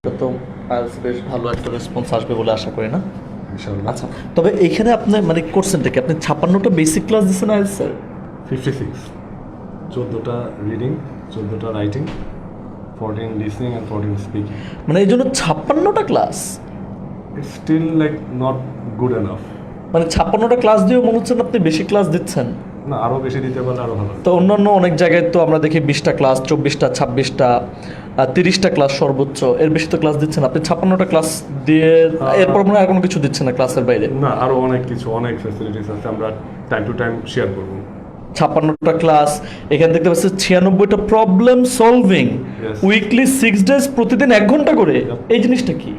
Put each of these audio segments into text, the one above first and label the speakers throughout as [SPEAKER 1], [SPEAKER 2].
[SPEAKER 1] তো বেশ ভালো একটা রেসপন্স আসবে বলে আশা করি না।
[SPEAKER 2] ইনশাআল্লাহ।
[SPEAKER 1] আচ্ছা, তবে এইখানে আপনি মানে করছেনটা কি, আপনি 56টা বেসিক ক্লাস দিচ্ছেন আইএলটিএস স্যার?
[SPEAKER 2] 56, 14টা রিডিং, 14টা রাইটিং, 14 লিসনিং অ্যান্ড 14 স্পিকিং।
[SPEAKER 1] মানে এই জন্য 56টা class,
[SPEAKER 2] it's still like not good enough.
[SPEAKER 1] মানে 56টা ক্লাস দিয়েও মনে হচ্ছে না আপনি বেশি ক্লাস দিচ্ছেন।
[SPEAKER 2] না, আরও বেশি দিতে পারলে আরও ভালো।
[SPEAKER 1] তো অন্যান্য অনেক জায়গায় তো আমরা দেখি 20টা ক্লাস, 24টা, 26টা, 30টা ক্লাস সর্বোচ্চ, এর বেশি তো ক্লাস দিচ্ছেন আপনি। 56টা ক্লাস দিয়ে এরপর মনে হয় আর কোনো কিছু দিচ্ছেন না ক্লাসের বাইরে?
[SPEAKER 2] না, আরও অনেক কিছু, অনেক ফ্যাসিলিটিস আছে, আমরা টাইম টু টাইম শেয়ার করবো।
[SPEAKER 1] 56টা ক্লাস, এখানে দেখতে পাচ্ছি 96টা problem solving,
[SPEAKER 2] Yes.
[SPEAKER 1] Weekly 6 days, প্রতিদিন 1 ঘন্টা করে। এই জিনিসটা কি?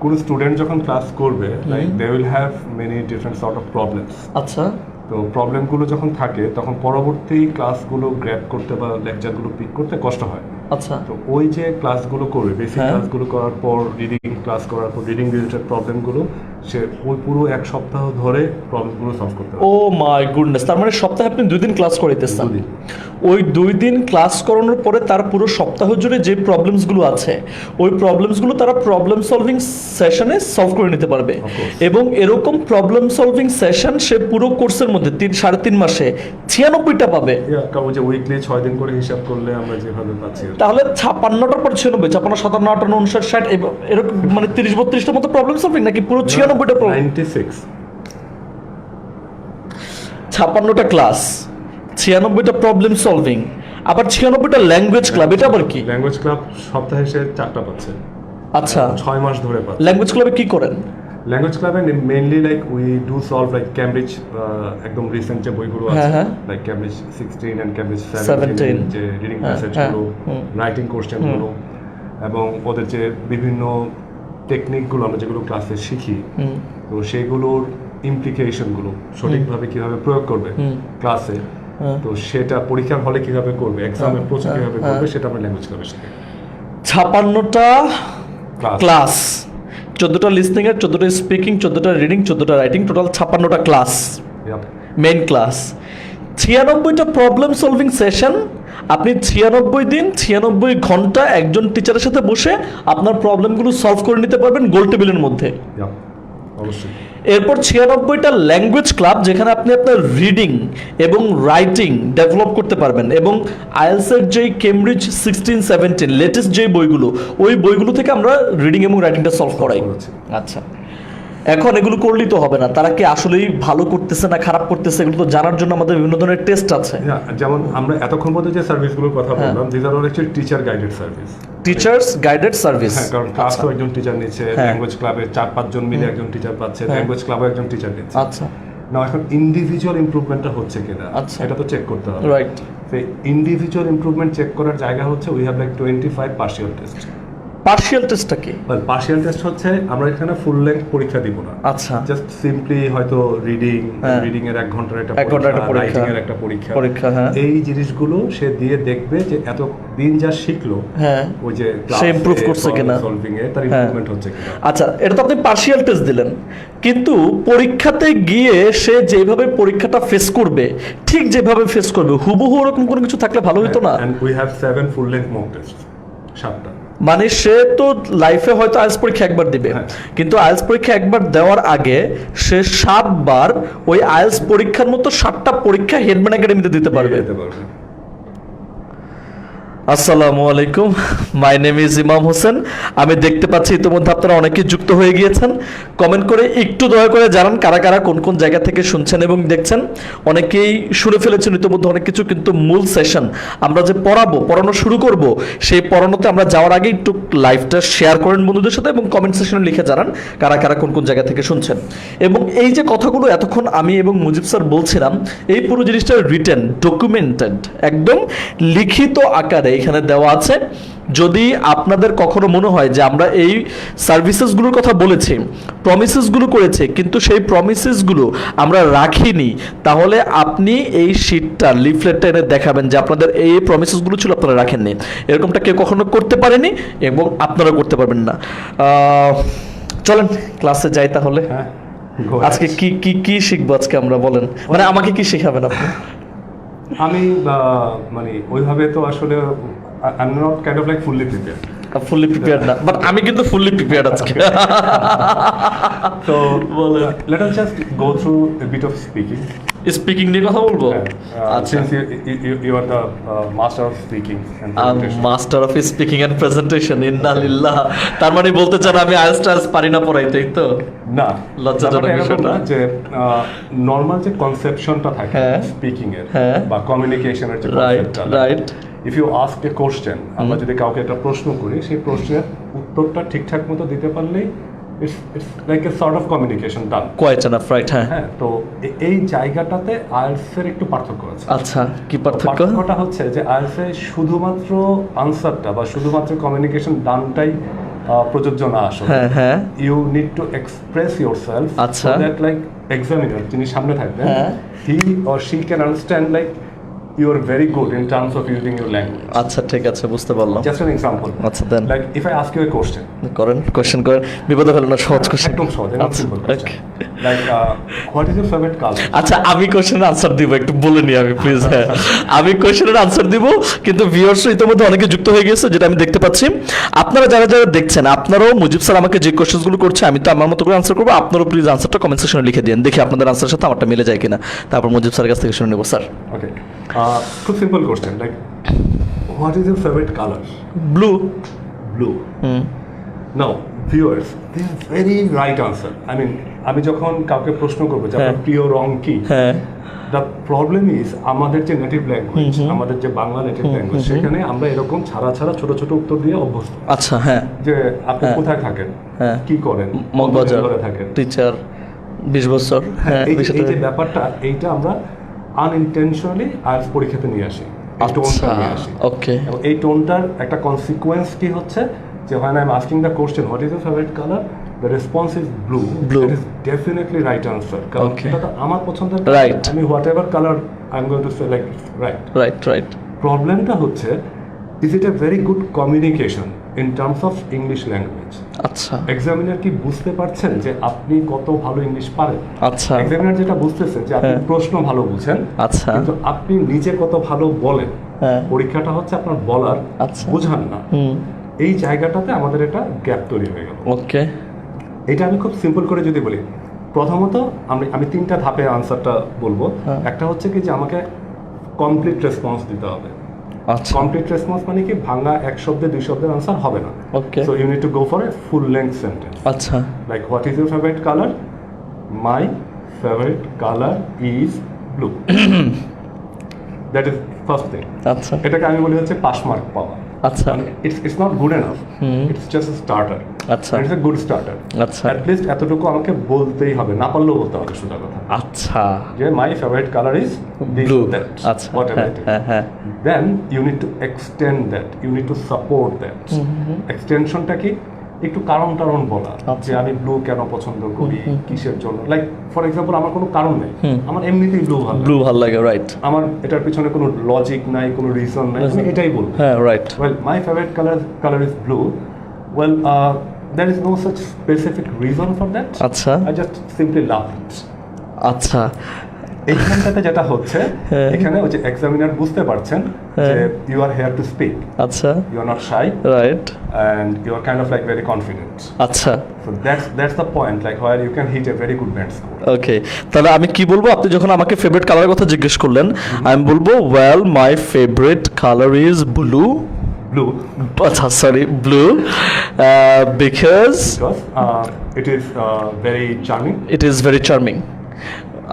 [SPEAKER 2] কোনো স্টুডেন্ট যখন ক্লাস করবে, like they will have many different sort of problems.
[SPEAKER 1] আচ্ছা,
[SPEAKER 2] তো প্রবলেমগুলো যখন থাকে তখন পরবর্তী ক্লাসগুলো গ্র্যাব করতে বা লেকচারগুলো পিক করতে কষ্ট হয়।
[SPEAKER 1] আচ্ছা,
[SPEAKER 2] তো ওই যে ক্লাসগুলো করবে, বেসিক
[SPEAKER 1] হ্যাঁ।
[SPEAKER 2] ক্লাসগুলো করার পর রিডিং ক্লাস করার পর রিডিং রিলেটেড প্রবলেমগুলো সে ওই পুরো 1 সপ্তাহ ধরে প্রবলেমগুলো সলভ করতে
[SPEAKER 1] ও
[SPEAKER 2] পারবে।
[SPEAKER 1] মাই গুডনেস, তার মানে সপ্তাহে আপনি 2 দিন ক্লাস করাইতেছেন।
[SPEAKER 2] 2 দিন।
[SPEAKER 1] ওই 2 দিন ক্লাস করানোর পরে তার পুরো সপ্তাহ জুড়ে যে প্রবলেমসগুলো আছে, ওই প্রবলেমসগুলো তারা প্রবলেম সলভিং সেশনে সলভ করে নিতে পারবে।
[SPEAKER 2] Of course.
[SPEAKER 1] এবং এরকম প্রবলেম সলভিং সেশন সে পুরো কোর্সের মধ্যে 3-3.5 মাসে 96টা পাবে।
[SPEAKER 2] কারণ যে উইকলি 6 দিন করে হিসাব করলে আমরা যেভাবে পাচ্ছি আর কি।
[SPEAKER 1] তাহলে 56টার পর 96, 56, 57, 58, 59, 60, এরকম মানে 30-32টার মতো প্রবলেম সলভিং, নাকি পুরো 96টা প্রবলেম?
[SPEAKER 2] 96
[SPEAKER 1] 56টা ক্লাস, 96টা প্রবলেম সলভিং, আবার 96টা ল্যাঙ্গুয়েজ ক্লাব, এটা আবার কি?
[SPEAKER 2] ল্যাঙ্গুয়েজ ক্লাব সপ্তাহে সে 4টা পাচ্ছে।
[SPEAKER 1] আচ্ছা,
[SPEAKER 2] 6 মাস ধরে পাচ্ছে।
[SPEAKER 1] ল্যাঙ্গুয়েজ ক্লাবে কি করেন?
[SPEAKER 2] ল্যাঙ্গুয়েজ ক্লাবে mainly like we do solve like Cambridge, একদম রিসেন্ট যে বইগুলো আছে,
[SPEAKER 1] হ্যাঁ, হ্যাঁ।
[SPEAKER 2] লাইক ক্যামব্রিজ 16 এন্ড ক্যামব্রিজ
[SPEAKER 1] 17
[SPEAKER 2] 17 যে রিডিং
[SPEAKER 1] হ্যাঁ,
[SPEAKER 2] প্যাসেজগুলো,
[SPEAKER 1] হ্যাঁ,
[SPEAKER 2] রাইটিং কোশ্চেনগুলো, এবং ওদের যে বিভিন্ন টেকনিকগুলো আমরা যেগুলো ক্লাসে শিখি, তো সেগুলোর ইমপ্লিকেশনগুলো সঠিকভাবে কিভাবে প্রয়োগ করবে ক্লাসে, তো সেটা পরীক্ষার হলে কিভাবে করবে, এক্সামের প্রশ্ন কিভাবে করবে, সেটা আমরা ল্যাঙ্গুয়েজ ক্লাবে শিখি।
[SPEAKER 1] 56টা
[SPEAKER 2] ক্লাস
[SPEAKER 1] ক্লাস, 14টা লিসনিং এর, 14টা স্পিকিং, 14টা রিডিং, 14টা রাইটিং, টোটাল 56টা ক্লাস, মেইন ক্লাস, 96টা প্রবলেম সলভিং সেশন। আপনি 96 দিন 96 ঘন্টা একজন টিচারের সাথে বসে আপনার প্রবলেমগুলো সলভ করে নিতে পারবেন গোল টেবিলের মধ্যে।
[SPEAKER 2] অবশ্যই।
[SPEAKER 1] এরপর 96টা ল্যাঙ্গুয়েজ ক্লাব, যেখানে আপনি আপনার রিডিং এবং রাইটিং ডেভেলপ করতে পারবেন, এবং আইএলটিএস যেই কেমব্রিজ 16-17 লেটেস্ট যে বইগুলো, ওই বইগুলো থেকে আমরা রিডিং এবং রাইটিংটা সলভ করাই। আচ্ছা, এখন এগুলো করলেই তো হবে না, তারা কি আসলেই ভালো করতেছে না খারাপ করতেছে, এগুলো তো জানার জন্য আমাদের বিভিন্ন ধরনের টেস্ট আছে।
[SPEAKER 2] যেমন আমরা এতক্ষণ মধ্যে যে সার্ভিসগুলোর কথা বললাম, this are all actually teacher guided service.
[SPEAKER 1] Teachers guided service.
[SPEAKER 2] হ্যাঁ, কারণ ক্লাসও একজন টিচার নিচ্ছে, ল্যাঙ্গুয়েজ ক্লাবে 4-5 জন মিলে একজন টিচার পাচ্ছে, ল্যাঙ্গুয়েজ ক্লাবে একজন টিচার নিচ্ছে।
[SPEAKER 1] আচ্ছা,
[SPEAKER 2] না, এখন ইন্ডিভিজুয়াল ইমপ্রুভমেন্টটা হচ্ছে কিনা
[SPEAKER 1] আচ্ছা।
[SPEAKER 2] এটা তো চেক করতে হবে।
[SPEAKER 1] রাইট।
[SPEAKER 2] সেই ইন্ডিভিজুয়াল ইমপ্রুভমেন্ট চেক করার জায়গা হচ্ছে we have like 25 partial test.
[SPEAKER 1] Partial টেস্টটা কি?
[SPEAKER 2] পার্শিয়াল টেস্ট হচ্ছে আমরা এখানে ফুল লেন্থ পরীক্ষা দিব না।
[SPEAKER 1] আচ্ছা,
[SPEAKER 2] জাস্ট সিম্পলি হয়তো রিডিং এর 1 ঘন্টার একটা
[SPEAKER 1] 1 ঘন্টার একটা
[SPEAKER 2] পরীক্ষা,
[SPEAKER 1] পরীক্ষা,
[SPEAKER 2] রাইটিং এর একটা পরীক্ষা,
[SPEAKER 1] হ্যাঁ।
[SPEAKER 2] এই জিনিসগুলো সে দিয়ে দেখবে যে এত দিন যা শিখলো,
[SPEAKER 1] হ্যাঁ,
[SPEAKER 2] ওই যে
[SPEAKER 1] সে improve করছে কিনা,
[SPEAKER 2] সলভিং এ তার ইমপ্রুভমেন্ট হচ্ছে কিনা।
[SPEAKER 1] আচ্ছা, এটা তো আপনি পার্শিয়াল টেস্ট দিলেন, কিন্তু পরীক্ষাতে গিয়ে সে যেভাবে পরীক্ষাটা ফেস করবে, ঠিক যেভাবে ফেস করবে, হুবহু ওরকম কোনো কিছু থাকলে ভালো হতো না?
[SPEAKER 2] And we have 7 full length mock test, 7টা।
[SPEAKER 1] মানে সে তো লাইফে হয়তো আইএলটিএস পরীক্ষা একবার দিবে, কিন্তু আইএলটিএস পরীক্ষা একবার দেওয়ার আগে সে 7 বার ওই আইএলটিএস পরীক্ষার মতো 7টা পরীক্ষা হেডম্যান একাডেমিতে দিতে পারবে। আসসালামু আলাইকুম, মাই নেম ইজ ইমাম হোসেন। আমি দেখতে পাচ্ছি ইতিমধ্যে আপনারা অনেকেই যুক্ত হয়ে গিয়েছেন। কমেন্ট করে একটু দয়া করে জানান কারা কারা কোন কোন জায়গা থেকে শুনছেন এবং দেখছেন। অনেকেই শুনে ফেলেছেন ইতিমধ্যে অনেক কিছু, কিন্তু মূল সেশন আমরা যে পড়ানো শুরু করব, সেই পড়ানোতে আমরা যাওয়ার আগে একটু লাইভটা শেয়ার করেন বন্ধুদের সাথে এবং কমেন্ট সেকশনে লিখে জানান কারা কারা কোন কোন জায়গা থেকে শুনছেন। এবং এই যে কথাগুলো এতক্ষণ আমি এবং মুজিব স্যার বলছিলাম, এই পুরো জিনিসটা রিটেন, ডকুমেন্টেড, একদম লিখিত আকারে এখানে দেওয়া আছে। যদি আপনাদের কখনো মনে হয় যে আমরা এই সার্ভিসেসগুলোর কথা বলেছি, প্রমিসেসগুলো করেছি, কিন্তু সেই প্রমিসেসগুলো আমরা রাখিনি, তাহলে আপনি এই শিটটা, লিফলেটটা এনে দেখাবেন যে আপনাদের এই প্রমিসেসগুলো ছিল, আপনারা রাখেননি। এরকমটা কেউ কখনো করতে পারেনি এবং আপনারা করতে পারবেন না। চলেন ক্লাসে যাই তাহলে। আজকে কি কি কি শিখবো আজকে আমরা, বলেন, মানে আমাকে কি শেখাবেন আপনি?
[SPEAKER 2] আমি মানে ওইভাবে তো আসলে I'm not kind of like fully prepared.
[SPEAKER 1] Fully prepared না, বাট আমি কিন্তু ফুললি প্রিপেয়ার্ড আজকে।
[SPEAKER 2] So let us just go through a bit of speaking.
[SPEAKER 1] Speaking নিয়ে কথা বলবো। আচ্ছা,
[SPEAKER 2] Since you are the master of speaking and presentation.
[SPEAKER 1] Master of speaking and presentation, ইন্নালিল্লাহ। তার মানে বলতে চান আমি আইএলটিএস পারি না পড়াইতে, তো
[SPEAKER 2] না,
[SPEAKER 1] লজ্জাজনক
[SPEAKER 2] ব্যাপারটা এরকম
[SPEAKER 1] বিষয়টা।
[SPEAKER 2] না যে নর্মাল যে কনসেপশনটা থাকে
[SPEAKER 1] হ্যাঁ।
[SPEAKER 2] স্পিকিং এর
[SPEAKER 1] হ্যাঁ।
[SPEAKER 2] বা কমিউনিকেশনের যে
[SPEAKER 1] রাইট
[SPEAKER 2] কনসেপ্টটা,
[SPEAKER 1] right.
[SPEAKER 2] If you ask a question, আমরা যদি কাউকে একটা প্রশ্ন করি, সেই প্রশ্নের উত্তরটা ঠিকঠাক মতো দিতে পারলেই it's like a sort of communication done.
[SPEAKER 1] Quite enough, right. হ্যাঁ,
[SPEAKER 2] হ্যাঁ, তো এই জায়গাটাতে আইএলটিএস এর একটু পার্থক্য আছে।
[SPEAKER 1] আচ্ছা, কি পার্থক্য?
[SPEAKER 2] পার্থক্যটা হচ্ছে যে আইএলটিএস এ শুধুমাত্র আনসারটা বা শুধুমাত্র কমিউনিকেশন ডানটাই প্রযোজ্য না আসলে।
[SPEAKER 1] হ্যাঁ হ্যাঁ।
[SPEAKER 2] You need to express yourself
[SPEAKER 1] আচ্ছা।
[SPEAKER 2] সো দ্যাট লাইক এক্সামিনার যিনি সামনে থাকবেন,
[SPEAKER 1] হ্যাঁ।
[SPEAKER 2] He or she can understand like you are very good in terms of using your language.
[SPEAKER 1] আচ্ছা, ঠিক আছে, বুঝতে পারলাম।
[SPEAKER 2] জাস্ট অ্যান এক্সাম্পল,
[SPEAKER 1] আচ্ছা, দেন।
[SPEAKER 2] Like if I ask you a question,
[SPEAKER 1] করেন, কোশ্চেন করেন, বিপদে ফেলেন না, সহজ কোশ্চেন।
[SPEAKER 2] একদম সহজ, একদম
[SPEAKER 1] আচ্ছা,
[SPEAKER 2] simple question,
[SPEAKER 1] okay.
[SPEAKER 2] Like what is your favourite colour?
[SPEAKER 1] আচ্ছা, আমি কোশ্চেনের আনসার দিব, একটু বলে নি আমি প্লিজ। হ্যাঁ, আমি কোশ্চেনের আনসার দিব, কিন্তু ভিউয়ার্স ইতিমধ্যে অনেকে যুক্ত হয়ে গেছে, যেটা আমি দেখতে পাচ্ছি। আপনারা যারা যারা দেখছেন, আপনারাও মুজিব স্যার আমাকে যে কোশ্চেনগুলো করছে, আমি তো আমার মতো করে আনসার করবো, আপনারাও প্লিজ আনসারটা কমেন্ট সেকশনে লিখে দিন, দেখি আপনাদের আনসারের সাথে আমারটা মিলে যায় কিনা, তারপর মুজিব স্যারের কাছ থেকে শুনে নেবো। স্যার,
[SPEAKER 2] ওকে, খুব simple question, like what is your favourite colour?
[SPEAKER 1] Blue.
[SPEAKER 2] Blue. Now viewers, this is very right answer. I mean, আমি যখন কাউকে প্রশ্ন করবো যে আপনার প্রিয় রং কি,
[SPEAKER 1] হ্যাঁ,
[SPEAKER 2] দ্য প্রবলেম ইজ আমাদের যে নেটিভ ল্যাঙ্গুয়েজ, আমাদের যে বাংলা নেটিভ ল্যাঙ্গুয়েজ, সেখানে আমরা এরকম ছাড়া ছাড়া ছোট ছোট উত্তর দিয়ে অভ্যস্ত।
[SPEAKER 1] আচ্ছা, হ্যাঁ,
[SPEAKER 2] যে আপনি
[SPEAKER 1] হ্যাঁ।
[SPEAKER 2] কোথায় থাকেন,
[SPEAKER 1] হ্যাঁ।
[SPEAKER 2] কি করেন,
[SPEAKER 1] মগবাজার,
[SPEAKER 2] কতদিন ধরে থাকেন,
[SPEAKER 1] টিচার, 20 বছর। হ্যাঁ,
[SPEAKER 2] এই যে ব্যাপারটা, এইটা আমরা আনইনটেনশনালি আইএলটিএস পরীক্ষাতে নিয়ে আসি, এই টোনটা নিয়ে আসি।
[SPEAKER 1] ওকে,
[SPEAKER 2] এবং এই টোনটার একটা কনসিকুয়েন্স কি হচ্ছে, যে when I'm asking the question what is your favorite color, the response is blue.
[SPEAKER 1] Blue.
[SPEAKER 2] That is definitely right answer. কারণ
[SPEAKER 1] Okay.
[SPEAKER 2] এটা তো আমার পছন্দের
[SPEAKER 1] Right.
[SPEAKER 2] আমি whatever color I'm going to say like right.
[SPEAKER 1] Right right.
[SPEAKER 2] প্রবলেমটা হচ্ছে, is it a very good communication in terms of English language?
[SPEAKER 1] আচ্ছা
[SPEAKER 2] examiner কি বুঝতে পারছেন যে আপনি কত ভালো ইংলিশ পারেন?
[SPEAKER 1] আচ্ছা
[SPEAKER 2] এক্সামিনার যেটা বুঝতেছেন যে আপনি
[SPEAKER 1] হ্যাঁ।
[SPEAKER 2] প্রশ্ন ভালো বুঝেন,
[SPEAKER 1] আচ্ছা
[SPEAKER 2] কিন্তু আপনি নিজে কত ভালো বলেন,
[SPEAKER 1] হ্যাঁ।
[SPEAKER 2] পরীক্ষাটা হচ্ছে আপনার বলার,
[SPEAKER 1] আচ্ছা।
[SPEAKER 2] বুঝান না।
[SPEAKER 1] হুম,
[SPEAKER 2] এই জায়গাটাতে আমাদের একটা গ্যাপ তৈরি হয়ে গেল।
[SPEAKER 1] ওকে,
[SPEAKER 2] এটা আমি খুব সিম্পল করে যদি বলি, প্রথমত আমি তিনটা ধাপে আনসারটা বলবো।
[SPEAKER 1] হ্যাঁ।
[SPEAKER 2] একটা হচ্ছে কি যে আমাকে কমপ্লিট রেসপন্স দিতে হবে।
[SPEAKER 1] আচ্ছা
[SPEAKER 2] কমপ্লিট রেসপন্স মানে কি, ভাঙা এক শব্দে দুই শব্দের আনসার হবে না।
[SPEAKER 1] Okay,
[SPEAKER 2] so you need to go for a full length sentence,
[SPEAKER 1] আচ্ছা
[SPEAKER 2] like what is your favourite colour? My favourite colour is blue. That is first thing.
[SPEAKER 1] আচ্ছা
[SPEAKER 2] এটাকে আমি বলি হচ্ছে পাস মার্ক পাওয়া।
[SPEAKER 1] আচ্ছা
[SPEAKER 2] it's not good enough, it's just starter.
[SPEAKER 1] আচ্ছা
[SPEAKER 2] it's a good starter.
[SPEAKER 1] আচ্ছা
[SPEAKER 2] অ্যাটলিস্ট এতটুকু আমাকে বলতেই হবে, না পারলেও বলতে হবে সোজা কথা,
[SPEAKER 1] আচ্ছা
[SPEAKER 2] যে my favourite colour is
[SPEAKER 1] blue.
[SPEAKER 2] That.
[SPEAKER 1] আচ্ছা
[SPEAKER 2] হোয়াটএভার
[SPEAKER 1] হ্যাঁ
[SPEAKER 2] ইট ইজ।
[SPEAKER 1] হ্যাঁ হ্যাঁ
[SPEAKER 2] then you need to extend that, you need to support that. এক্সটেনশনটা কি, একটু কারণ টারণ বলা, যে আমি ব্লু কেন পছন্দ করি, কিসের জন্য। লাইক ফর এক্সাম্পল, আমার কোনো কারণ নেই, আমার এমনিতেই ব্লু ভালো লাগে।
[SPEAKER 1] ব্লু ভালো লাগে, রাইট।
[SPEAKER 2] আমার এটার পিছনে কোনো লজিক নাই, কোনো রিজন নাই, আমি এটাই বলবো।
[SPEAKER 1] হ্যাঁ, right.
[SPEAKER 2] Well, my favorite color is blue. Well, there is no such specific reason for that.
[SPEAKER 1] আচ্ছা
[SPEAKER 2] I just simply love it.
[SPEAKER 1] আচ্ছা
[SPEAKER 2] এইখানটাতে যেটা হচ্ছে,
[SPEAKER 1] হ্যাঁ।
[SPEAKER 2] এখানে ওই যে এক্সামিনার বুঝতে পারছেন যে you are here to speak,
[SPEAKER 1] আচ্ছা
[SPEAKER 2] you are not shy,
[SPEAKER 1] right
[SPEAKER 2] and you are kind of like very confident.
[SPEAKER 1] আচ্ছা
[SPEAKER 2] So that's the point, like where you can hit a very good band score.
[SPEAKER 1] ওকে, তাহলে আমি কি বলবো, আপনি যখন আমাকে favourite কালারের কথা জিজ্ঞেস করলেন, আমি বলবো well my favourite colour is blue.
[SPEAKER 2] Blue,
[SPEAKER 1] আচ্ছা sorry, blue, because
[SPEAKER 2] because it is very charming.
[SPEAKER 1] It is very charming.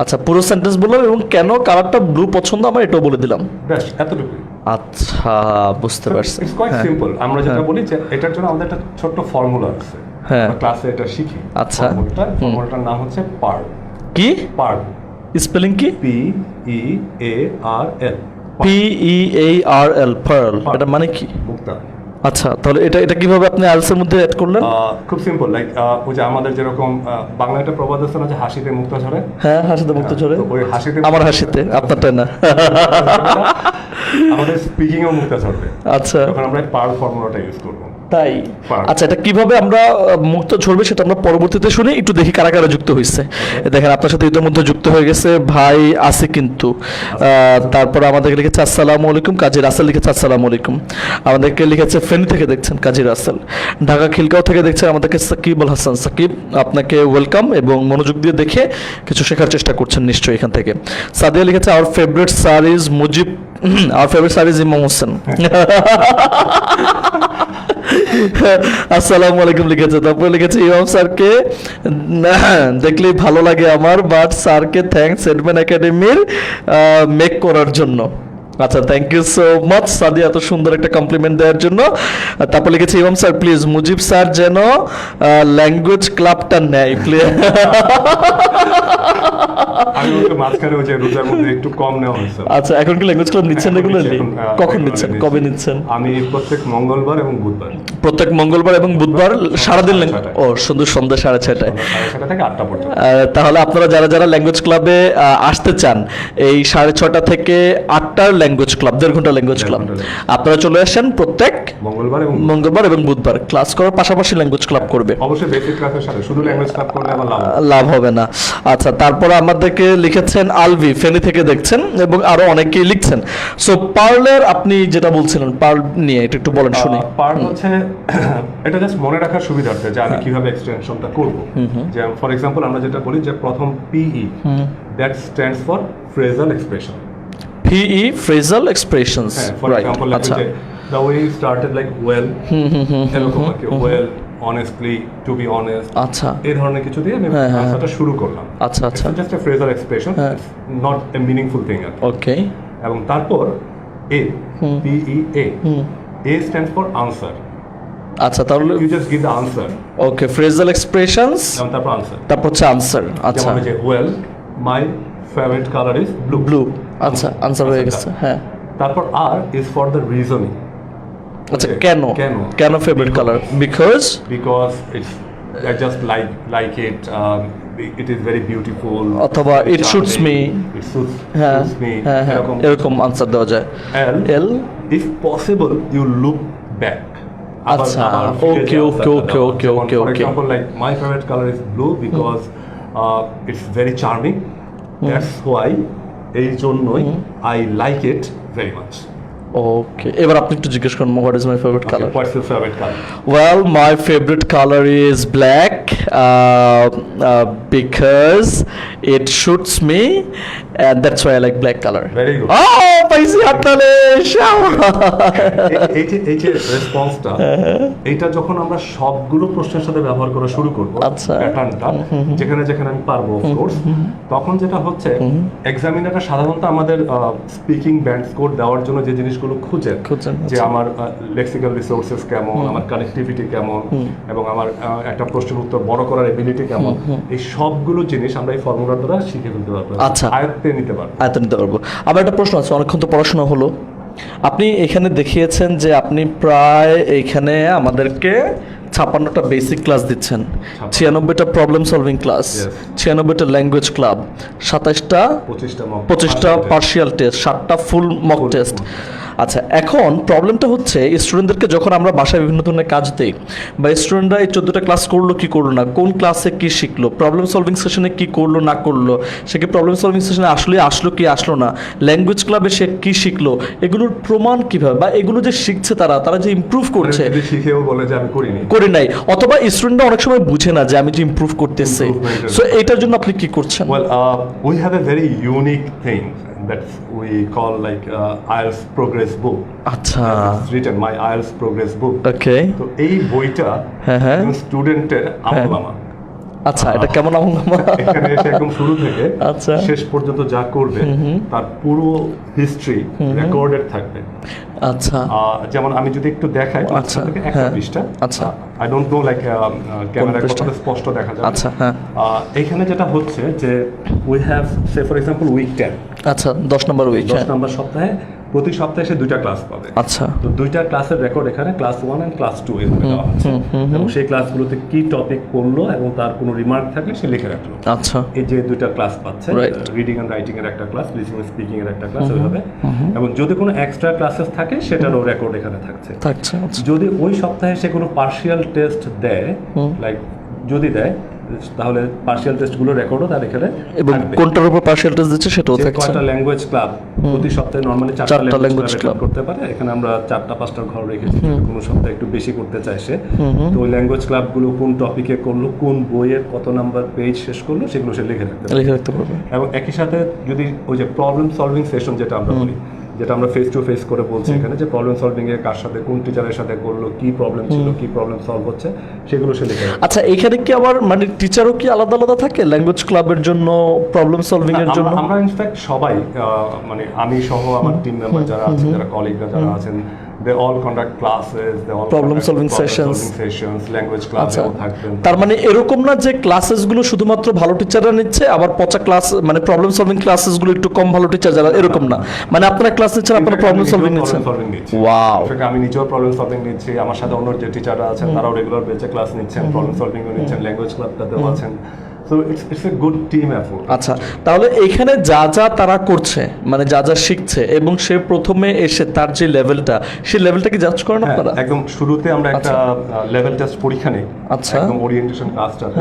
[SPEAKER 1] আচ্ছা, পুরো সেন্টেন্স বললাম এবং কেন কালারটা ব্লু পছন্দ আমার এটাও বলে দিলাম।
[SPEAKER 2] ব্যাস এতটুকুই।
[SPEAKER 1] আচ্ছা, বুঝতে পারছি।
[SPEAKER 2] ইটস কোয়াইট
[SPEAKER 1] হ্যাঁ।
[SPEAKER 2] সিম্পল। আমরা যেটা বলি যে এটার জন্য আমাদের একটা ছোট্ট ফর্মুলা আছে,
[SPEAKER 1] হ্যাঁ।
[SPEAKER 2] আমরা ক্লাসে এটা শিখি।
[SPEAKER 1] আচ্ছা।
[SPEAKER 2] ফর্মুলাটার নাম হচ্ছে পার্ল।
[SPEAKER 1] কি
[SPEAKER 2] পার্ল,
[SPEAKER 1] স্পেলিং কি?
[SPEAKER 2] PEARL,
[SPEAKER 1] PEARL, Pearl. এটা মানে কি?
[SPEAKER 2] মুক্তা।
[SPEAKER 1] আচ্ছা, তাহলে এটা কিভাবে আপনি আলসের মধ্যে অ্যাড করলেন?
[SPEAKER 2] খুব সিম্পল, লাইক ওই যে আমাদের যেরকম বাংলা একটা প্রবাদ আছে না, যে হাসিতে মুক্তা ঝরে।
[SPEAKER 1] হ্যাঁ, হাসিতে মুক্ত ঝরে।
[SPEAKER 2] তো ওই হাসিতে
[SPEAKER 1] আমার হাসিতে, আপনারটা না।
[SPEAKER 2] আমাদের স্পিকিংও মুক্তা ঝরবে।
[SPEAKER 1] আচ্ছা
[SPEAKER 2] তখন আমরা পার্ল ফর্মুলাটা ইউজ করবো।
[SPEAKER 1] তাই
[SPEAKER 2] পারবো।
[SPEAKER 1] আচ্ছা, এটা কিভাবে আমরা মুক্ত ঝরবে সেটা আমরা পরবর্তীতে শুনি, একটু দেখি কারা কারা যুক্ত হয়েছে। দেখেন আপনার সাথে ইতিমধ্যে যুক্ত হয়ে গেছে ভাই আছে কিন্তু তারপর আমাদেরকে লিখেছে আসসালামু আলাইকুম, কাজী রাসেল লিখেছে আসসালামু আলাইকুম। আমাদেরকে লিখেছে ফেনী থেকে দেখছেন কাজী রাসেল, ঢাকা খিলগাঁও থেকে দেখছেন আমাদেরকে সাকিব আল হাসান। সাকিব, আপনাকে ওয়েলকাম এবং মনোযোগ দিয়ে দেখে কিছু শেখার চেষ্টা করছেন নিশ্চয়ই এখান থেকে। সাদিয়া লিখেছে hour favourite sir is Mujib, hour favourite sir is ইমাম হোসেন। আসসালামু আলাইকুম লিখেছে। তারপরে লিখেছে ইমাম স্যারকে দেখলেই ভালো লাগে আমার, বাট স্যারকে থ্যাঙ্কস এডমেন একাডেমির মেক করার জন্য। আচ্ছা, thank you so much Sadia, এত সুন্দর একটা কমপ্লিমেন্ট দেওয়ার জন্য। তারপর লিখেছে Imam sir please Mujib sir যেন ল্যাঙ্গুয়েজ ক্লাবটা নেয় প্লিজ।
[SPEAKER 2] আমি ওকে মাঝখানে ওই যে রোজার মধ্যে একটু কম নেওয়া হয়েছে।
[SPEAKER 1] আচ্ছা, এখন কি ল্যাঙ্গুয়েজ ক্লাব নিচ্ছেন রেগুলারলি? কখন নিচ্ছেন, কবে নিচ্ছেন?
[SPEAKER 2] আমি প্রত্যেক মঙ্গলবার এবং বুধবার।
[SPEAKER 1] প্রত্যেক মঙ্গলবার এবং বুধবার সারাদিন ও সুন্দর সন্ধ্যা 6:30টায়।
[SPEAKER 2] 6:30 থেকে 8টা পর্যন্ত।
[SPEAKER 1] তাহলে আপনারা যারা যারা ল্যাঙ্গুয়েজ ক্লাবে আসতে চান, এই 6:30 থেকে 8টার ল্যাঙ্গুয়েজ ক্লাব, 1.5 ঘন্টা ল্যাঙ্গুয়েজ ক্লাব, আপনারা চলে আসেন প্রত্যেক মঙ্গলবার এবং বুধবার। ক্লাস করার পাশাপাশি ল্যাঙ্গুয়েজ ক্লাব করবে,
[SPEAKER 2] অবশ্যই বেসিক ক্লাসের সাথে, শুধু ল্যাঙ্গুয়েজ ক্লাব করলে আবার
[SPEAKER 1] লাভ হবে না। আচ্ছা, তারপর আমাদেরকে লিখেছেন আলভি, ফেনী থেকে দেখছেন এবং আরো অনেকেই লিখছেন। সো পার্লের আপনি যেটা বলছিলেন পার্ল নিয়ে এটা একটু বলেন শুনি।
[SPEAKER 2] পার্ল হচ্ছে এটা জাস্ট মনে রাখার সুবিধার্থে যে আমি কিভাবে এক্সটেনশনটা করব। যে ফর এক্সাম্পল আমরা যেটা বলি যে প্রথম PE, that stands for phrasal expression.
[SPEAKER 1] PE phrasal expressions,
[SPEAKER 2] for example
[SPEAKER 1] আচ্ছা,
[SPEAKER 2] the way you started like well, এরকম আর কি, well, honestly, to be honest,
[SPEAKER 1] আচ্ছা,
[SPEAKER 2] এই ধরনের কিছু দিয়ে আমি আনসারটা শুরু করলাম।
[SPEAKER 1] আচ্ছা আচ্ছা,
[SPEAKER 2] just a phrasal expression, not a meaningful thing আর কি।
[SPEAKER 1] ওকে।
[SPEAKER 2] এবং তারপর A, PEA, A stands for answer.
[SPEAKER 1] আচ্ছা, তাহলে
[SPEAKER 2] You just give the answer.
[SPEAKER 1] Okay, phrasal expressions
[SPEAKER 2] এবং তারপর answer.
[SPEAKER 1] তারপর হচ্ছে আনসার। আচ্ছা,
[SPEAKER 2] যেমন যে well, my favorite color is blue.
[SPEAKER 1] Blue, আচ্ছা, আনসার হয়ে গেছে। হ্যাঁ,
[SPEAKER 2] তারপর R is for the reasoning.
[SPEAKER 1] আচ্ছা, কেন কেন favourite colour?
[SPEAKER 2] Because it's I just like it. It is very beautiful.
[SPEAKER 1] অথবা it suits me.
[SPEAKER 2] It suits me.
[SPEAKER 1] হ্যাঁ, এরকম আনসার দেওয়া যায়। L
[SPEAKER 2] if possible you look back.
[SPEAKER 1] আচ্ছা, ওকে।
[SPEAKER 2] For example, like my favorite color is blue because it's very charming. That's why এই জন্যই I like it very much.
[SPEAKER 1] ওকে, এবার আপনি একটু জিজ্ঞেস করুন what is my favourite colour.
[SPEAKER 2] What's your favorite color?
[SPEAKER 1] Well, my favorite color is black because it suits me and that's why I like black color.
[SPEAKER 2] Very good.
[SPEAKER 1] Oh, পাইছি হাততালি,
[SPEAKER 2] এই যে রেসপন্সটা, এইটা যখন আমরা সবগুলো প্রশ্নের সাথে ব্যবহার করা শুরু করব,
[SPEAKER 1] আচ্ছা,
[SPEAKER 2] প্যাটার্নটা যেখানে যেখানে আমি পারবো অফকোর্স, তখন যেটা হচ্ছে এক্সামিনাররা সাধারণত আমাদের স্পিকিং ব্যান্ড স্কোর দেওয়ার জন্য যে জিনিসগুলো খুঁজেন, যে আমার লেক্সিক্যাল রিসোর্সেস কেমন, আমার কানেক্টিভিটি কেমন, এবং আমার একটা প্রশ্নের উত্তর বড় করার এবিলিটি কেমন, এই সবগুলো জিনিস আমরা এই ফর্মুলার দ্বারা শিখে ফেলতে পারবো,
[SPEAKER 1] আচ্ছা,
[SPEAKER 2] আয়ত্তে নিতে পারবো।
[SPEAKER 1] আবার একটা প্রশ্ন আছে, অনেকক্ষণ তো পড়াশোনা হলো, আপনি এখানে দেখিয়েছেন যে আপনি প্রায় এইখানে আমাদেরকে 56টা বেসিক ক্লাস দিচ্ছেন, 96টা প্রবলেম সলভিং ক্লাস, 96টা ল্যাঙ্গুয়েজ ক্লাব, 25টা পার্শিয়াল টেস্ট, 7টা ফুল মক টেস্ট। আচ্ছা, এখন প্রবলেমটা হচ্ছে স্টুডেন্টদেরকে যখন আমরা বাসায় বিভিন্ন ধরনের কাজ দিই, বা স্টুডেন্টরা এই 14টা ক্লাস করলো কি করলো না, কোন ক্লাসে কি শিখলো, প্রবলেম সলভিং সেশনে কি করলো না করলো, সে কি প্রবলেম সলভিং সেশনে আসলো কি আসলো না, ল্যাঙ্গুয়েজ ক্লাবে সে কি শিখলো, এগুলোর প্রমাণ কিভাবে, বা এগুলো যে শিখছে তারা যে ইমপ্রুভ করছে,
[SPEAKER 2] শিখেও বলে যে আমি
[SPEAKER 1] করি নাই, অথবা স্টুডেন্টরা অনেক সময় বুঝে না যে আমি যে ইমপ্রুভ করতেছি। সো এটার জন্য আপনি কি করছেন?
[SPEAKER 2] Well, we have a very unique thing that we call like IELTS progress book.
[SPEAKER 1] আচ্ছা,
[SPEAKER 2] It's written my IELTS progress book.
[SPEAKER 1] ওকে।
[SPEAKER 2] তো এই বইটা স্টুডেন্টের আমলনামা।
[SPEAKER 1] আচ্ছা, এটা কেমন আমলনামা?
[SPEAKER 2] এখানে এসে একদম শুরু থেকে
[SPEAKER 1] আচ্ছা
[SPEAKER 2] শেষ পর্যন্ত যা করবে তার পুরো হিস্ট্রি রেকর্ডেড থাকবে।
[SPEAKER 1] আচ্ছা,
[SPEAKER 2] যেমন আমি যদি একটু দেখাই,
[SPEAKER 1] আচ্ছা,
[SPEAKER 2] থেকে একটা পৃষ্ঠা,
[SPEAKER 1] আচ্ছা,
[SPEAKER 2] আই ডোন্ট নো লাইক ক্যামেরায় কতটা স্পষ্ট দেখা যায়।
[SPEAKER 1] আচ্ছা, হ্যাঁ,
[SPEAKER 2] এখানে যেটা হচ্ছে যে we have say for example week 10,
[SPEAKER 1] আচ্ছা, 10 নম্বর উইক,
[SPEAKER 2] 10 নম্বর সপ্তাহে প্রতি সপ্তাহে সে 2টা ক্লাস পাবে।
[SPEAKER 1] আচ্ছা,
[SPEAKER 2] তো 2টা ক্লাসের রেকর্ড এখানে ক্লাস 1 এন্ড ক্লাস 2 এভাবে দেওয়া আছে, এবং সেই ক্লাসগুলোতে কি টপিক পড়লো এবং তার কোনো রিমার্ক থাকলে সে লিখে রাখলো।
[SPEAKER 1] আচ্ছা,
[SPEAKER 2] এই যে 2টা ক্লাস পাচ্ছে,
[SPEAKER 1] Right.
[SPEAKER 2] রিডিং এন্ড রাইটিং এর একটা ক্লাস, লিসনিং এন্ড স্পিকিং এর একটা ক্লাস, ওইভাবে। এবং যদি কোনো এক্সট্রা ক্লাসেস থাকে সেটারও রেকর্ড এখানে থাকছে।
[SPEAKER 1] আচ্ছা।
[SPEAKER 2] যদি ওই সপ্তাহে সে কোনো পার্শিয়াল টেস্ট দেয়, লাইক যদি দেয়, তাহলে পার্শিয়াল টেস্টগুলো রেকর্ডও তার এখানে
[SPEAKER 1] এবং
[SPEAKER 2] থাকবে।
[SPEAKER 1] কোনটার উপর পার্শিয়াল টেস্ট দিচ্ছে সেটাও
[SPEAKER 2] যে
[SPEAKER 1] থাকছে।
[SPEAKER 2] কয়টা ল্যাঙ্গুয়েজ ক্লাব প্রতি সপ্তাহে নরমালি 4টা
[SPEAKER 1] চারটা
[SPEAKER 2] ল্যাঙ্গুয়েজ
[SPEAKER 1] language
[SPEAKER 2] ক্লাব
[SPEAKER 1] club
[SPEAKER 2] করতে পারে, এখানে আমরা 4টা 5টার ঘর রেখেছি। কোনো সপ্তাহে একটু বেশি করতে চাই সে, তো ওই ল্যাঙ্গুয়েজ ক্লাবগুলো কোন টপিকে করলো, কোন বইয়ের কত নাম্বার পেজ শেষ করলো, সেগুলো সে লিখে রাখতে পারে।
[SPEAKER 1] লিখে রাখতে পারবে।
[SPEAKER 2] এবং একই সাথে যদি ওই যে প্রবলেম সলভিং সেশন যেটা আমরা বলি, যেটা আমরা ফেস টু ফেস করে বলছি এখানে, যে প্রবলেম সলভিং এ কার সাথে কোন টিচারের সাথে করলো, কি প্রবলেম ছিল, কি প্রবলেম সলভ হচ্ছে, সেগুলো সে লিখে রাখে।
[SPEAKER 1] আচ্ছা, এখানে কি আবার মানে টিচারও কি আলাদা আলাদা থাকে ল্যাঙ্গুয়েজ ক্লাবের জন্য, প্রবলেম সলভিং এর জন্য?
[SPEAKER 2] আমরা ইনফ্যাক্ট সবাই, মানে আমি সহ আমার টিম মেম্বার যারা আছেন, যারা কলিগরা যারা আছেন, they all conduct classes, they all
[SPEAKER 1] Problem solving sessions.
[SPEAKER 2] Language
[SPEAKER 1] আচ্ছা,
[SPEAKER 2] ক্লাসেও থাকবেন।
[SPEAKER 1] তার মানে এরকম না যে ক্লাসেস গুলো শুধুমাত্র ভালো টিচাররা নিচ্ছে, আবার পচা ক্লাস মানে প্রবলেম সলভিং ক্লাসেস গুলো একটু কম ভালো টিচার যারা, এরকম না। মানে আপনারা ক্লাস নিচ্ছেন, আপনারা প্রবলেম সলভিং নিচ্ছেন। ওয়াও,
[SPEAKER 2] আমি নিজেও প্রবলেম সলভিং নিচ্ছি, আমার সাথে অন্য যে টিচাররা আছেন তারাও রেগুলার বেচে ক্লাস নিচ্ছেন, প্রবলেম সলভিংও নিচ্ছেন, ল্যাঙ্গুয়েজ ক্লাবটাতেও আছেন। So it's a good team effort.
[SPEAKER 1] আচ্ছা, তাহলে এখানে যা যা তারা করছে, মানে যা যা শিখছে, এবং সে প্রথমে এসে তার যে লেভেলটা, সেই লেভেলটা কি জাজ করেন আপনারা?
[SPEAKER 2] একদম শুরুতে আমরা একটা লেভেল টেস্ট পরীক্ষা নেই,
[SPEAKER 1] আচ্ছা।
[SPEAKER 2] একদম ওরিয়েন্টেশন ক্লাসটাতে।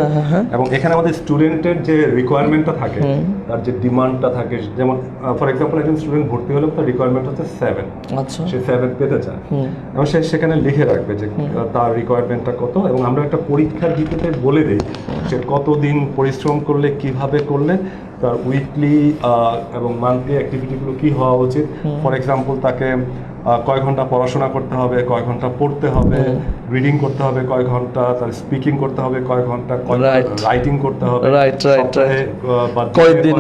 [SPEAKER 2] এবং এখানে আমাদের স্টুডেন্টের যে রিকোয়ারমেন্টটা থাকে, তার যে ডিমান্ডটা থাকে, যেমন ফর এক্সাম্পল একজন স্টুডেন্ট ভর্তি হলে তার রিকোয়ারমেন্ট হচ্ছে 7,
[SPEAKER 1] আচ্ছা,
[SPEAKER 2] সে 7 পেতে চায়, এবং সে সেখানে লিখে রাখবে যে তার রিকোয়ারমেন্টটা কত, এবং আমরা একটা পরীক্ষার ভিত্তিতে বলে দিই সে কতদিন পরিশ্রম করলে, কিভাবে করলে, তার উইকলি এবং মান্থলি অ্যাক্টিভিটিগুলো কি হওয়া উচিত। ফর এক্সাম্পল তাকে কয় ঘন্টা পড়াশোনা করতে হবে, কয় ঘন্টা পড়তে হবে, রিডিং করতে হবে কয় ঘন্টা, তার স্পিকিং করতে হবে কয় ঘন্টা, রাইটিং করতে হবে,
[SPEAKER 1] কয়দিন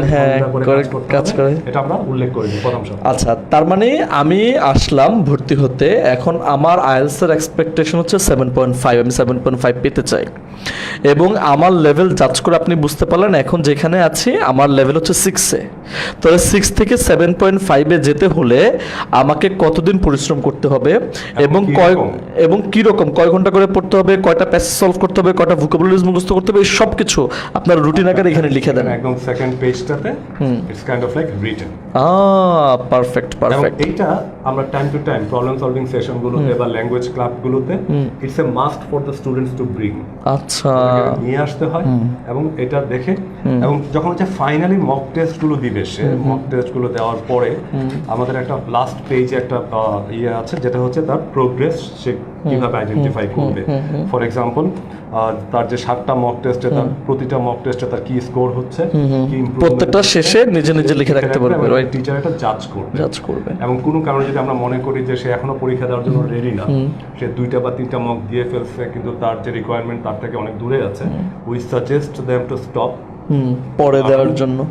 [SPEAKER 1] কাজ করে,
[SPEAKER 2] এটা আমরা উল্লেখ করে দিই প্রথম সপ্তাহে।
[SPEAKER 1] আচ্ছা, তার মানে আমি আসলাম ভর্তি হতে, এখন আমার আইএলটিএস এর এক্সপেকটেশন হচ্ছে 7.5, আমি 7.5 পেতে চাই, এবং আমার লেভেল জাজ করে আপনি বুঝতে পারলেন এখন যেখানে আছি আমার লেভেল হচ্ছে 6-এ। তাহলে 6 থেকে 7.5-এ যেতে হলে আমাকে কতদিন পরিশ্রম করতে হবে, এবং কি রকম কয় ঘন্টা করে পড়তে হবে, কয়টা প্যাসেজ সলভ করতে হবে, কয়টা ভোকাবুলারিজ মুখস্থ করতে হবে, সব কিছু আপনার রুটিন আকারে এখানে লিখে দেন
[SPEAKER 2] একদম সেকেন্ড পেজটাতে। It's kind of like written.
[SPEAKER 1] Perfect.
[SPEAKER 2] এইটা আমরা time to time problem solving সেশনগুলোতে বা ল্যাঙ্গুয়েজ ক্লাবগুলোতে it's a must for the students to bring,
[SPEAKER 1] আচ্ছা,
[SPEAKER 2] নিয়ে আসতে হয়। এবং এটা দেখে, এবং যখন হচ্ছে ফাইনালি মক টেস্টগুলো দিবে, সে মক টেস্টগুলো দেওয়ার পরে আমাদের একটা লাস্ট পেজে একটা ইয়ে আছে, যেটা হচ্ছে তার প্রোগ্রেস, সে কিভাবে আইডেন্টিফাই করবে। ফর এক্সাম্পল তার যে 7টা মক টেস্টে, তার প্রতিটা মক টেস্টে তার কি স্কোর হচ্ছে, কি
[SPEAKER 1] প্রত্যেকটা শেষে নিজে নিজে লিখে রাখতে পারবে, রাইট?
[SPEAKER 2] টিচার এটা জাজ করবে। এবং কোনো কারণে যদি আমরা মনে করি যে সে এখনো পরীক্ষা দেওয়ার জন্য রেডি না, সে 2টা বা 3টা মক দিয়ে ফেলছে, কিন্তু তার যে রিকোয়ারমেন্ট তার থেকে অনেক দূরে আছে, we suggest them to stop,
[SPEAKER 1] পরে দেওয়ার জন্য,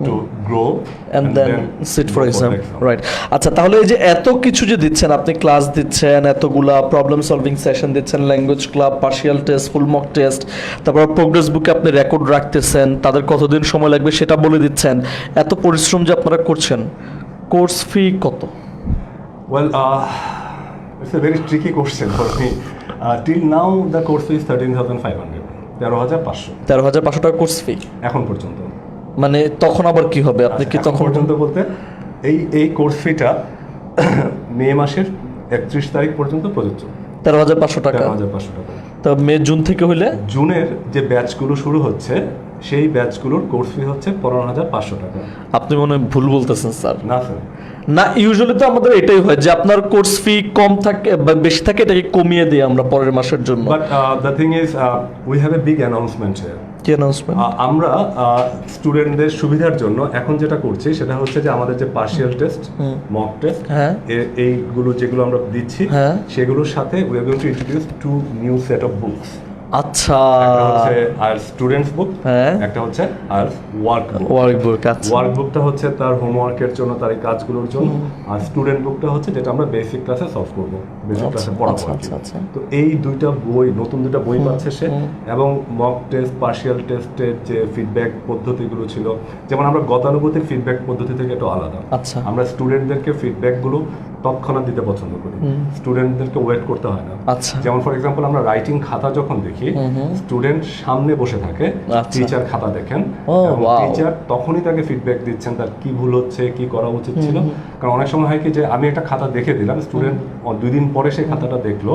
[SPEAKER 2] to grow
[SPEAKER 1] and then sit for exam, right? আচ্ছা, তাহলে এই যে এত কিছু যে দিচ্ছেন, আপনি ক্লাস দিচ্ছেন, এতগুলা প্রবলেম সলভিং সেশন দিচ্ছেন, ল্যাঙ্গুয়েজ ক্লাব, পার্শিয়াল টেস্ট, ফুল মক টেস্ট, তারপর প্রোগ্রেস বুকে আপনি রেকর্ড রাখতেছেন, তাদের কতদিন সময় লাগবে সেটা বলে দিচ্ছেন, এত পরিশ্রম যে আপনারা করছেন, কোর্স ফি কত?
[SPEAKER 2] Well, it's a very tricky question for me. Till now the course fee is 13,500, 13,500
[SPEAKER 1] টাকা কোর্স ফি
[SPEAKER 2] এখন পর্যন্ত।
[SPEAKER 1] মানে তখন আবার কি হবে, আপনি কি তখন
[SPEAKER 2] পর্যন্ত বলতে এই কোর্স ফিটা মে মাসের 31 তারিখ পর্যন্ত প্রযোজ্য,
[SPEAKER 1] 13,500 টাকা।
[SPEAKER 2] 13,500 টাকা।
[SPEAKER 1] তো মে জুন থেকে হইলে
[SPEAKER 2] জুনের যে ব্যাচগুলো শুরু হচ্ছে, সেই ব্যাচগুলোর কোর্স ফি হচ্ছে 15,500 টাকা।
[SPEAKER 1] আপনি মনে হয় ভুল বলতেছেন স্যার।
[SPEAKER 2] না স্যার,
[SPEAKER 1] না, ইউজুয়ালি তো আমাদের এটাই হয় যে আপনার কোর্স ফি কম থাকে বা বেশি থাকে, এটাকে কমিয়ে দিই আমরা পরের মাসের জন্য।
[SPEAKER 2] But the thing is we have a big announcement here.
[SPEAKER 1] কি অ্যানাউন্সমেন্ট?
[SPEAKER 2] আমরা স্টুডেন্টদের সুবিধার জন্য এখন যেটা করছি সেটা হচ্ছে যে আমাদের যে পার্শিয়াল টেস্ট, মক টেস্ট, এইগুলো যেগুলো আমরা দিচ্ছি, সেগুলোর সাথে we are going to introduce 2 new set of books.
[SPEAKER 1] আচ্ছা,
[SPEAKER 2] একটা হচ্ছে আর স্টুডেন্টস বুক,
[SPEAKER 1] হ্যাঁ,
[SPEAKER 2] একটা হচ্ছে আর ওয়ার্ক
[SPEAKER 1] ওয়ার্কবুক। আচ্ছা,
[SPEAKER 2] ওয়ার্ক বুকটা হচ্ছে তার হোমওয়ার্কের জন্য, তার এই কাজগুলোর জন্য, আর স্টুডেন্ট বুকটা হচ্ছে যেটা আমরা বেসিক ক্লাসে সলভ করবো, বেসিক ক্লাসে পড়াবো আর কি।
[SPEAKER 1] আচ্ছা।
[SPEAKER 2] তো এই দুইটা বই, নতুন দুইটা বই পাচ্ছে সে, এবং মক টেস্ট, পার্শিয়াল টেস্টের যে ফিডব্যাক পদ্ধতিগুলো ছিল, যেমন আমরা গতানুগতিক ফিডব্যাক পদ্ধতি থেকে একটু আলাদা।
[SPEAKER 1] আচ্ছা,
[SPEAKER 2] আমরা স্টুডেন্টদেরকে ফিডব্যাকগুলো তৎক্ষণাৎ দিতে পছন্দ করি, স্টুডেন্টদেরকে ওয়েট করতে হয় না।
[SPEAKER 1] আচ্ছা,
[SPEAKER 2] যেমন ফর এক্সাম্পল আমরা রাইটিং খাতা যখন দেখি, স্টুডেন্ট সামনে বসে থাকে,
[SPEAKER 1] আচ্ছা।
[SPEAKER 2] টিচার খাতা দেখেন, এবং
[SPEAKER 1] wow.
[SPEAKER 2] টিচার তখনই তাকে ফিডব্যাক দিচ্ছেন তার কি ভুল হচ্ছে, কি করা উচিত ছিল। কারণ অনেক সময় হয় কি যে আমি একটা খাতা দেখে দিলাম, স্টুডেন্ট 2 দিন পরে সেই খাতাটা দেখলো,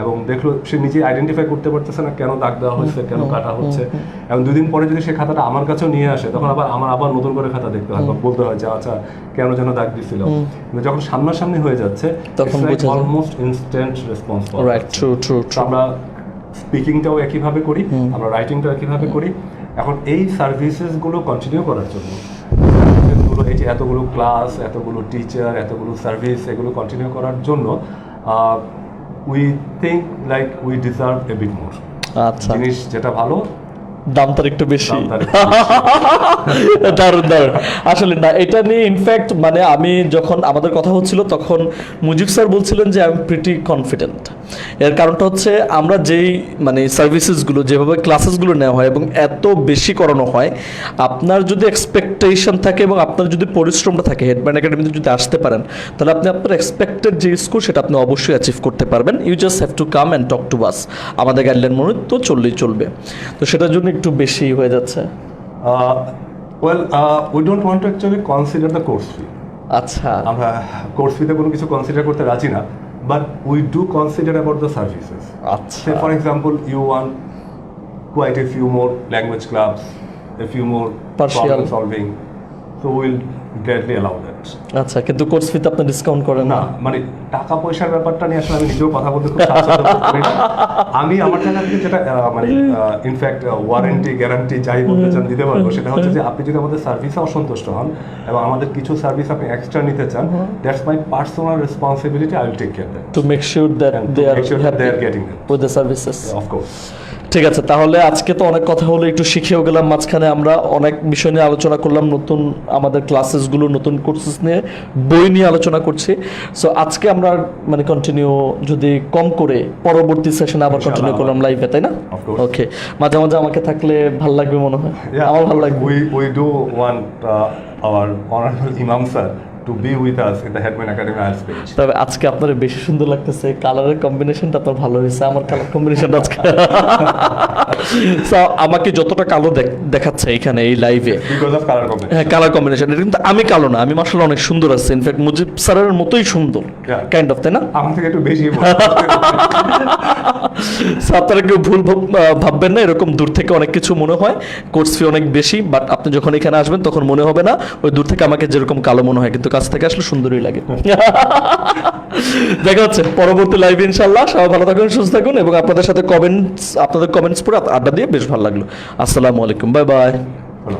[SPEAKER 2] এবং দেখলো সে নিজে আইডেন্টিফাই করতে পারতেছে না কেন দাগ দেওয়া হচ্ছে, কেন কাটা হচ্ছে, এবং 2 দিন পরে যদি সে খাতাটা আমার কাছেও নিয়ে আসে, তখন আবার নতুন করে খাতা দেখতে হয় বা বলতে হয় যে আচ্ছা কেন যেন দাগ দিছিল। কিন্তু যখন সামনাসামনি হয়ে যাচ্ছে,
[SPEAKER 1] তখন
[SPEAKER 2] অলমোস্ট ইনস্ট্যান্ট রেসপন্স পাওয়া যায়।
[SPEAKER 1] Right, true.
[SPEAKER 2] আমরা স্পিকিংটাও একইভাবে করি, আমরা রাইটিংটাও একইভাবে করি। এখন এই সার্ভিসেসগুলো কন্টিনিউ করার জন্য, এই যে এতগুলো ক্লাস, এতগুলো টিচার, এতগুলো সার্ভিস, এগুলো কন্টিনিউ করার জন্য we think like we deserve a bit more.
[SPEAKER 1] আচ্ছা,
[SPEAKER 2] জিনিস যেটা ভালো,
[SPEAKER 1] দাম তার একটু বেশি।
[SPEAKER 2] দাম তার একটু বেশি।
[SPEAKER 1] দারুণ। আসলে না, এটা নিয়ে ইনফ্যাক্ট মানে আমি যখন আমাদের কথা হচ্ছিল তখন মুজিব স্যার বলছিলেন যে আমি প্রিটি কনফিডেন্ট। এর কারণটা হচ্ছে আমরা যেই মানে সার্ভিসেসগুলো, যেভাবে ক্লাসেসগুলো নেওয়া হয় এবং এত বেশি করানো হয়, আপনার যদি এক্সপেকটেশন থাকে এবং আপনার যদি পরিশ্রমটা থাকে, হেডম্যান একাডেমিতে যদি আসতে পারেন, তাহলে আপনি আপনার এক্সপেক্টেড যে স্কোর সেটা আপনি অবশ্যই অ্যাচিভ করতে পারবেন। You just have to come and talk to us. আমাদের গাইডলাইন মনে তো চললেই চলবে। তো সেটার জন্য একটু বেশি হয়ে যাচ্ছে।
[SPEAKER 2] We don't want to actually consider the course fee.
[SPEAKER 1] আচ্ছা,
[SPEAKER 2] আমরা কোর্স ফিতে কোনো কিছু কনসিডার করতে রাজি না, but we do consider about the services.
[SPEAKER 1] আচ্ছা,
[SPEAKER 2] Say for example, you want quite a few more language clubs, a few more
[SPEAKER 1] Partial.
[SPEAKER 2] problem solving, so we'll gladly allow that.
[SPEAKER 1] আচ্ছা, কিন্তু course ফিতে আপনি discount করেন
[SPEAKER 2] না,
[SPEAKER 1] না?
[SPEAKER 2] মানে টাকা পয়সার ব্যাপারটা নিয়ে আসলে আমি নিজেও কথা বলতে খুব স্বাচ্ছন্দ্য বোধ করি না। আমি আমার জায়গা থেকে যেটা মানে ইনফ্যাক্ট ওয়ারেন্টি, গ্যারান্টি যাই বলতে চান দিতে পারবো, সেটা হচ্ছে যে আপনি যদি আমাদের সার্ভিসে অসন্তুষ্ট হন এবং আমাদের কিছু সার্ভিস আপনি এক্সট্রা নিতে চান, that's my personal responsibility, I will take care that,
[SPEAKER 1] to make sure that they are
[SPEAKER 2] they are getting them.
[SPEAKER 1] With the services.
[SPEAKER 2] Of course.
[SPEAKER 1] ঠিক আছে, তাহলে আজকে তো অনেক কথা হলো, একটু শিখেও গেলাম, মাঝখানে আমরা অনেক বিষয় নিয়ে আলোচনা করলাম, নতুন আমাদের ক্লাসেসগুলো, নতুন কোর্সেস নিয়ে, বই নিয়ে আলোচনা করছি। সো আজকে আমরা মানে কন্টিনিউ যদি কম করে পরবর্তী সেশনে আবার কন্টিনিউ করলাম লাইভে, তাই না?
[SPEAKER 2] Of course.
[SPEAKER 1] ওকে, মাঝে মাঝে আমাকে থাকলে ভাল লাগবে মনে হয়।
[SPEAKER 2] Yeah,
[SPEAKER 1] আমার ভালো লাগবে।
[SPEAKER 2] we do want our honorable Imam sir to be with us in the Headman Academy IELTS page.
[SPEAKER 1] তবে আজকে আপনার বেশি সুন্দর লাগতেছে, কালারের কম্বিনেশনটা আপনার ভালো হয়েছে, আমার কালার কম্বিনেশনটা আজকে So, আমাকে যতটা কালো দেখাচ্ছে এখানে এই লাইভে,
[SPEAKER 2] Because of color combination.
[SPEAKER 1] হ্যাঁ, কালার কম্বিনেশন, এটা কিন্তু আমি কালো না, আমি মাশাআল্লাহ অনেক সুন্দর আছে, ইনফ্যাক্ট মুজিব স্যারের মতোই সুন্দর,
[SPEAKER 2] Yeah.
[SPEAKER 1] কাইন্ড অফ, তাই না?
[SPEAKER 2] আমার থেকে একটু বেশি
[SPEAKER 1] So, আপনারা কেউ ভুল ভাববেন না, এরকম দূর থেকে অনেক কিছু মনে হয়, কোর্স ফি অনেক বেশি, বাট আপনি যখন এখানে আসবেন তখন মনে হবে না ওই দূর থেকে আমাকে যেরকম কালো মনে হয়, কিন্তু কাছ থেকে আসলে সুন্দরই লাগে। দেখা হচ্ছে পরবর্তী লাইভে ইনশাআল্লাহ। সবাই ভালো থাকুন, সুস্থ থাকুন, এবং আপনাদের সাথে আপনাদের কমেন্টস পড়ে আড্ডা দিয়ে বেশ ভালো লাগলো। আসসালামু আলাইকুম, বাই বাই।
[SPEAKER 2] Hello.